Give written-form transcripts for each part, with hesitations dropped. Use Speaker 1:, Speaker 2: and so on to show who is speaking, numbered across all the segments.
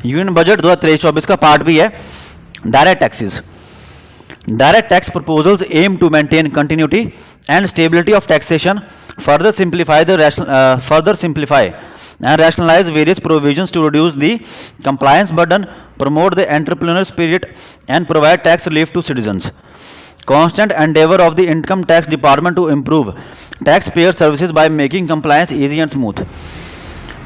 Speaker 1: Union budget 2023-24 का part भी है direct taxes. Direct tax proposals aim to maintain continuity and stability of taxation, further simplify and rationalize various provisions to reduce the compliance burden, promote the entrepreneurial spirit, and provide tax relief to citizens. Constant endeavor of the Income Tax Department to improve taxpayer services by making compliance easy and smooth.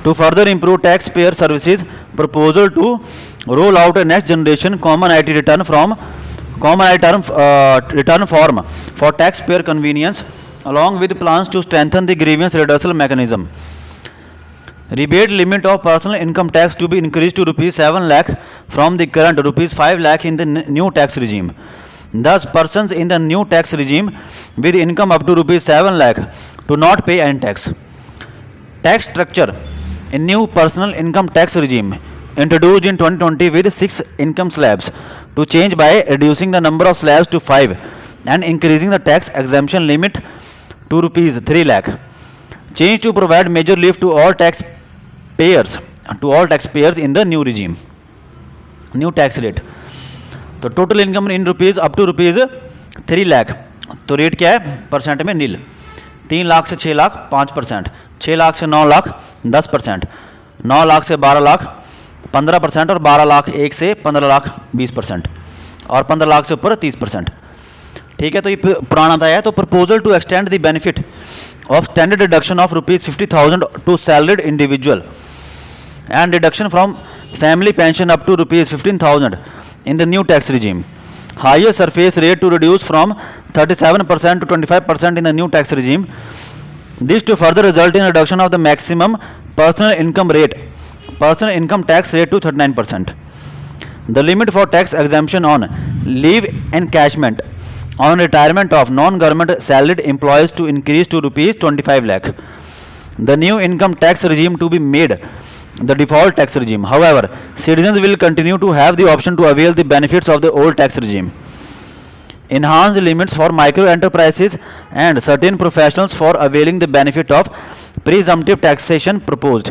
Speaker 1: To further improve taxpayer services, proposal to roll out a next generation common IT return form for taxpayer convenience, along with plans to strengthen the grievance redressal mechanism. Rebate limit of personal income tax to be increased to rupees 7 lakh from the current rupees 5 lakh in the new tax regime. Thus, persons in the new tax regime with income up to rupees 7 lakh do not pay any tax. Tax structure in new personal income tax regime introduced in 2020 with 6 income slabs to change by reducing the number of slabs to 5 and increasing the tax exemption limit to rupees 3 lakh. Change to provide major relief to all taxpayers in the new regime. New tax rate. तो total income in rupees up to rupees 3 lakh, तो rate क्या है percent में नील. 3 लाख से 6 लाख 5%, 6 लाख से 9 लाख 10%, 9 लाख से 12 लाख 15% और 12 लाख 1 से 15 लाख 20% और 15 लाख से ऊपर 30%. ठीक है, तो ये पुराना था. तो proposal to extend the benefit of standard deduction of rupees 50,000 to salaried individual and deduction from family pension up to rupees 15,000 in the new tax regime. Higher surface rate to reduce from 37% to 25% in the new tax regime. This to further result in reduction of the maximum personal income tax rate to 39%. The limit for tax exemption on leave encashment on retirement of non-government salaried employees to increase to rupees 25 lakh. The new income tax regime to be made the default tax regime. However, citizens will continue to have the option to avail the benefits of the old tax regime. Enhanced limits for micro enterprises and certain professionals for availing the benefit of presumptive taxation proposed.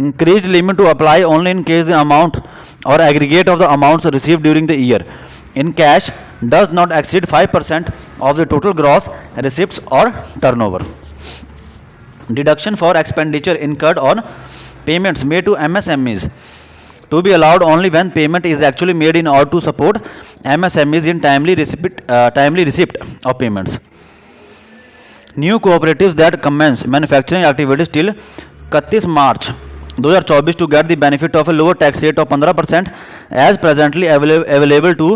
Speaker 1: Increased limit to apply only in case the amount or aggregate of the amounts received during the year in cash does not exceed 5% of the total gross receipts or turnover. Deduction for expenditure incurred on payments made to MSMEs to be allowed only when payment is actually made in order to support MSMEs in timely receipt of payments. New cooperatives that commence manufacturing activities till 31 March 2024 to get the benefit of a lower tax rate of 15% as presently available to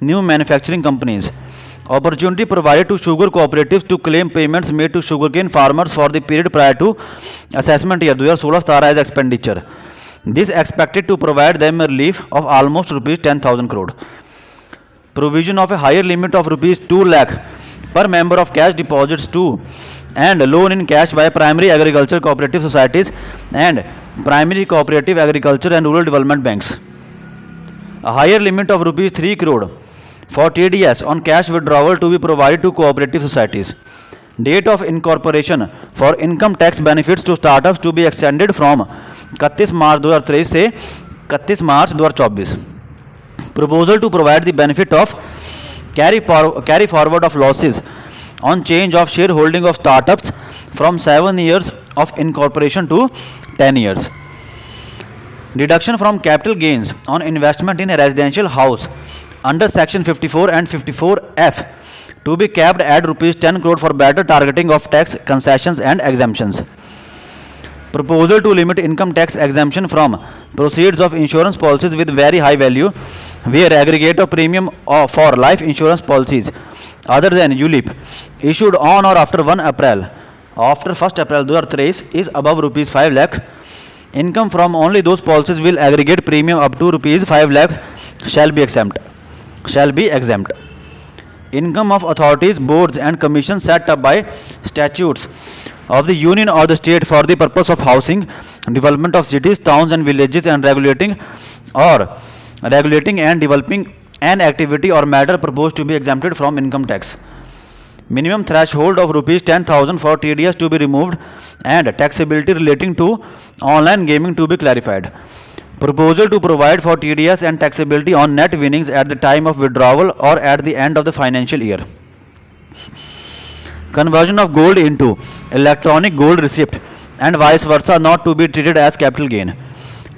Speaker 1: new manufacturing companies. Opportunity provided to sugar cooperatives to claim payments made to sugarcane farmers for the period prior to assessment year 2016-17 as expenditure. This expected to provide them a relief of almost rupees 10,000 crore. Provision of a higher limit of rupees 2 lakh per member of cash deposits to and loan in cash by primary agriculture cooperative societies and primary cooperative agriculture and rural development banks. A higher limit of rupees 3 crore for TDS on cash withdrawal to be provided to cooperative societies. Date of incorporation for income tax benefits to startups to be extended from 31 March 2023 से 31 March 2024. Proposal to provide the benefit of carry forward of losses on change of shareholding of startups from 7 years of incorporation to 10 years. Deduction from capital gains on investment in a residential house under section 54 and 54F to be capped at rupees 10 crore for better targeting of tax concessions and exemptions. Proposal to limit income tax exemption from proceeds of insurance policies with very high value where aggregate of premium for life insurance policies other than ULIP issued on or after 1 April 2023 is above rupees 5 lakh. Income from only those policies will aggregate premium up to rupees 5 lakh shall be exempt. Income of authorities, boards and commissions set up by statutes of the union or the state for the purpose of housing, development of cities, towns and villages and regulating and developing an activity or matter proposed to be exempted from income tax. Minimum threshold of rupees 10,000 for TDS to be removed and taxability relating to online gaming to be clarified. Proposal to provide for TDS and taxability on net winnings at the time of withdrawal or at the end of the financial year. Conversion of gold into electronic gold receipt and vice versa not to be treated as capital gain.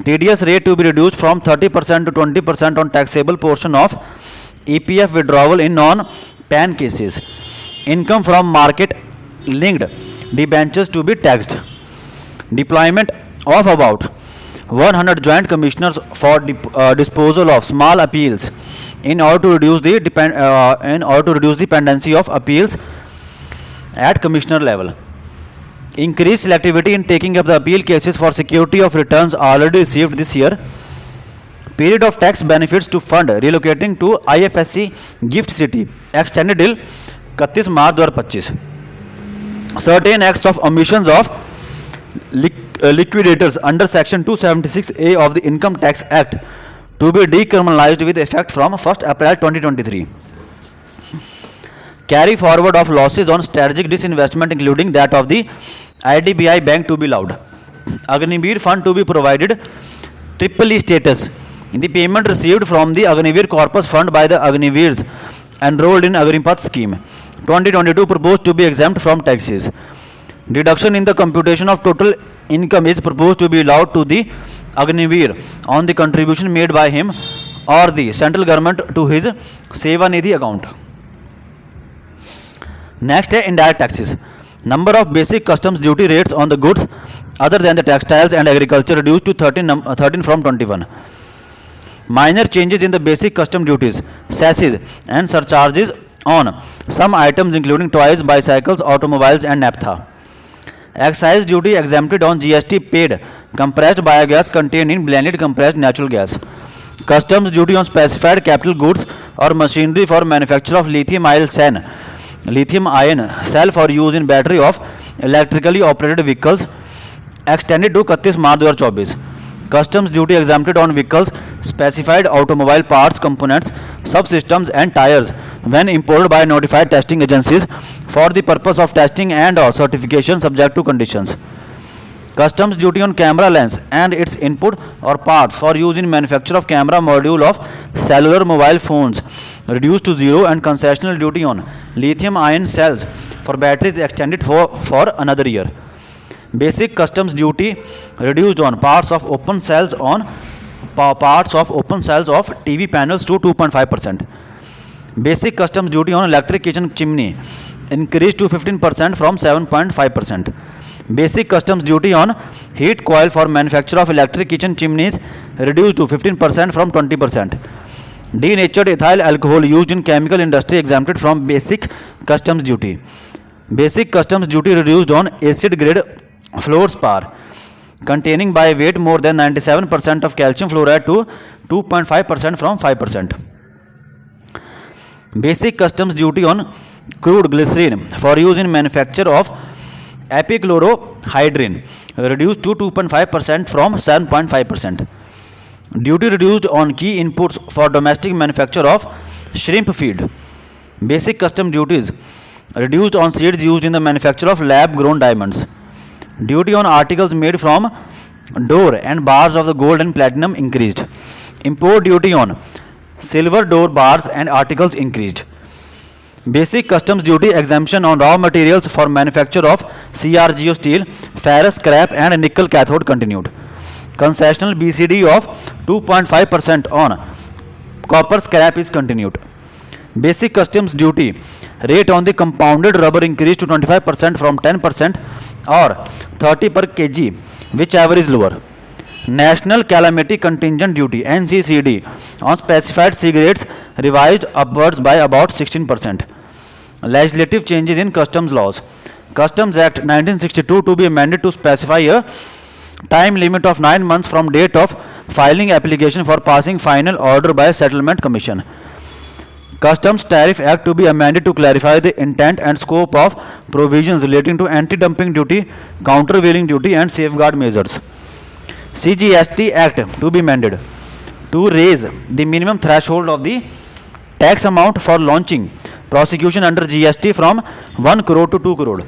Speaker 1: TDS rate to be reduced from 30% to 20% on taxable portion of EPF withdrawal in non-PAN cases. Income from market linked debentures to be taxed. Deployment of about 100 joint commissioners for disposal of small appeals in order to reduce the dependency of appeals at commissioner level. Increase selectivity in taking up the appeal cases for security of returns already received this year. Period of tax benefits to fund relocating to IFSC gift city extended till 31 March 2025. Certain acts of omissions of liquidators under section 276A of the Income Tax Act to be decriminalized with effect from 1st April 2023. Carry forward of losses on strategic disinvestment including that of the IDBI Bank to be allowed. Agniveer fund to be provided triple E status. The payment received from the Agniveer Corpus Fund by the Agniveers enrolled in Agnipath scheme 2022 proposed to be exempt from taxes. Deduction in the computation of total income is proposed to be allowed to the Agniveer on the contribution made by him or the central government to his Seva Nidhi account. Next है indirect taxes. Number of basic customs duty rates on the goods other than the textiles and agriculture reduced to 13 from 21. Minor changes in the basic custom duties, cesses and surcharges on some items including toys, bicycles, automobiles and naphtha. Excise duty exempted on GST paid compressed biogas contained in blended compressed natural gas. Customs duty on specified capital goods or machinery for manufacture of lithium-ion cell for use in battery of electrically operated vehicles extended to 31 March 2024. Customs duty exempted on vehicles, specified automobile parts, components, subsystems and tires when imported by notified testing agencies for the purpose of testing and or certification subject to conditions. Customs duty on camera lens and its input or parts for use in manufacture of camera module of cellular mobile phones reduced to zero, and concessional duty on lithium-ion cells for batteries extended for another year. Basic customs duty reduced on parts of open cells of TV panels to 2.5%. Basic customs duty on electric kitchen chimney increased to 15% from 7.5%. Basic customs duty on heat coil for manufacture of electric kitchen chimneys reduced to 15% from 20%. Denatured ethyl alcohol used in chemical industry exempted from basic customs duty. Basic customs duty reduced on acid grade fluorspar containing by weight more than 97% of calcium fluoride to 2.5% from 5%. Basic customs duty on crude glycerin for use in manufacture of epichlorohydrin reduced to 2.5% from 7.5%. Duty reduced on key inputs for domestic manufacture of shrimp feed. Basic custom duties reduced on seeds used in the manufacture of lab grown diamonds. Duty on articles made from door and bars of the gold and platinum increased. Import duty on silver door bars and articles increased. Basic customs duty exemption on raw materials for manufacture of CRGO steel, ferrous scrap and nickel cathode continued. Concessional BCD of 2.5% on copper scrap is continued. Basic customs duty rate on the compounded rubber increased to 25% from 10% or 30 per kg, whichever is lower. National Calamity Contingent Duty NCCD on specified cigarettes revised upwards by about 16%. Legislative changes in customs laws. Customs Act 1962 to be amended to specify a time limit of 9 months from date of filing application for passing final order by Settlement Commission. Customs Tariff Act to be amended to clarify the intent and scope of provisions relating to anti-dumping duty, countervailing duty and safeguard measures. CGST Act to be amended to raise the minimum threshold of the tax amount for launching prosecution under GST from 1 crore to 2 crore.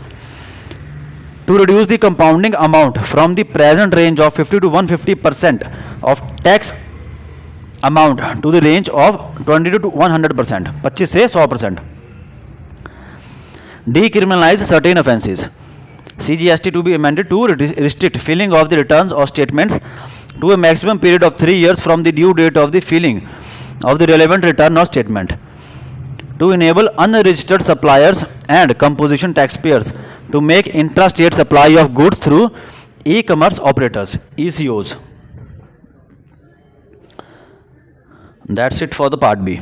Speaker 1: to reduce the compounding amount from the present range of 50 to 150% of tax amount to the range of 20 to 100%, 25 से 100%. Decriminalize certain offences. CGST to be amended to restrict filing of the returns or statements to a maximum period of 3 years from the due date of the filing of the relevant return or statement, to enable unregistered suppliers and composition taxpayers to make intra-state supply of goods through e-commerce operators, ECOs. That's it for the part B.